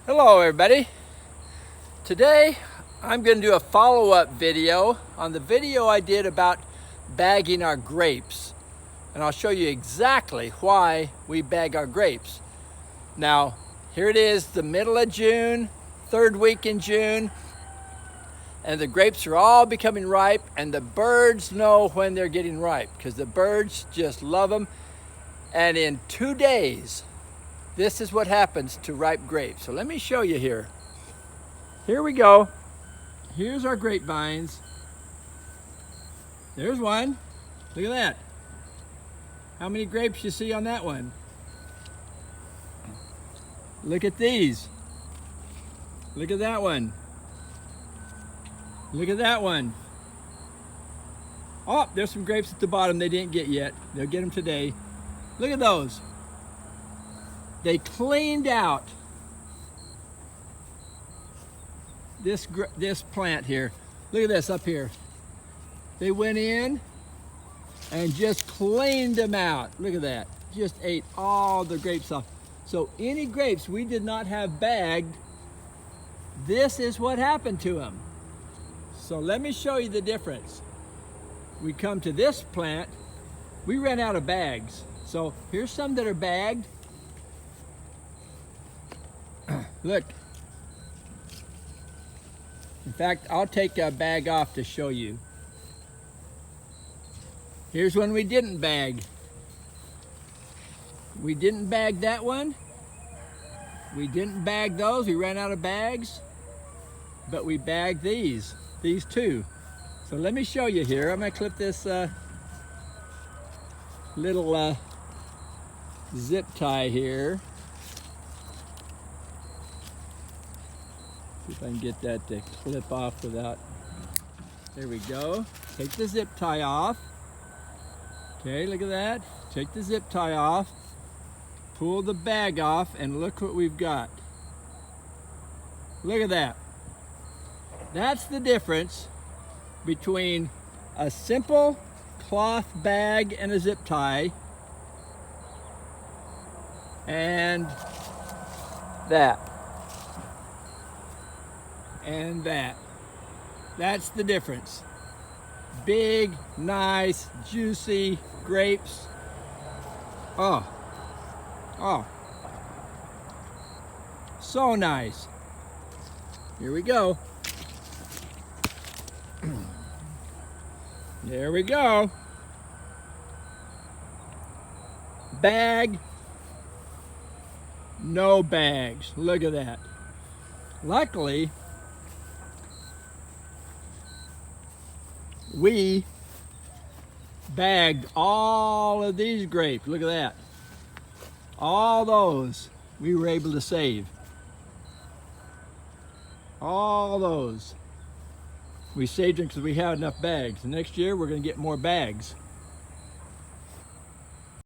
Hello everybody. Today I'm going to do a follow-up video on the video I did about bagging our grapes. And I'll show you exactly why we bag our grapes. Now, here it is, the middle of June, third week in June, and the grapes are all becoming ripe, and the birds know when they're getting ripe because the birds just love them. And in 2 days, this is what happens to ripe grapes. So let me show you here. Here we go. Here's our grapevines. There's one. Look at that. How many grapes you see on that one? Look at these. Look at that one. Look at that one. Oh, there's some grapes at the bottom they didn't get yet. They'll get them today. Look at those. They cleaned out this plant here. Look at this up here. They went in and just cleaned them out. Look at that. Just ate all the grapes off. So any grapes we did not have bagged, this is what happened to them. So let me show you the difference. We come to this plant, we ran out of bags. So here's some that are bagged. Look. In fact, I'll take a bag off to show you. Here's one we didn't bag. We didn't bag that one. We didn't bag those. We ran out of bags. But we bagged these two. So let me show you here. I'm going to clip this little zip tie here. See if I can get that to clip off without, there we go. Take the zip tie off. Okay, look at that. Take the zip tie off, pull the bag off, and look what we've got. Look at that. That's the difference between a simple cloth bag and a zip tie and that. And that. That's the difference. Big, nice, juicy grapes. Oh. So nice. Here we go. There we go. Bag. No bags. Look at that. Luckily, we bagged all of these grapes. Look at that. All those we were able to save. All those. We saved them because we had enough bags. The next year we're going to get more bags.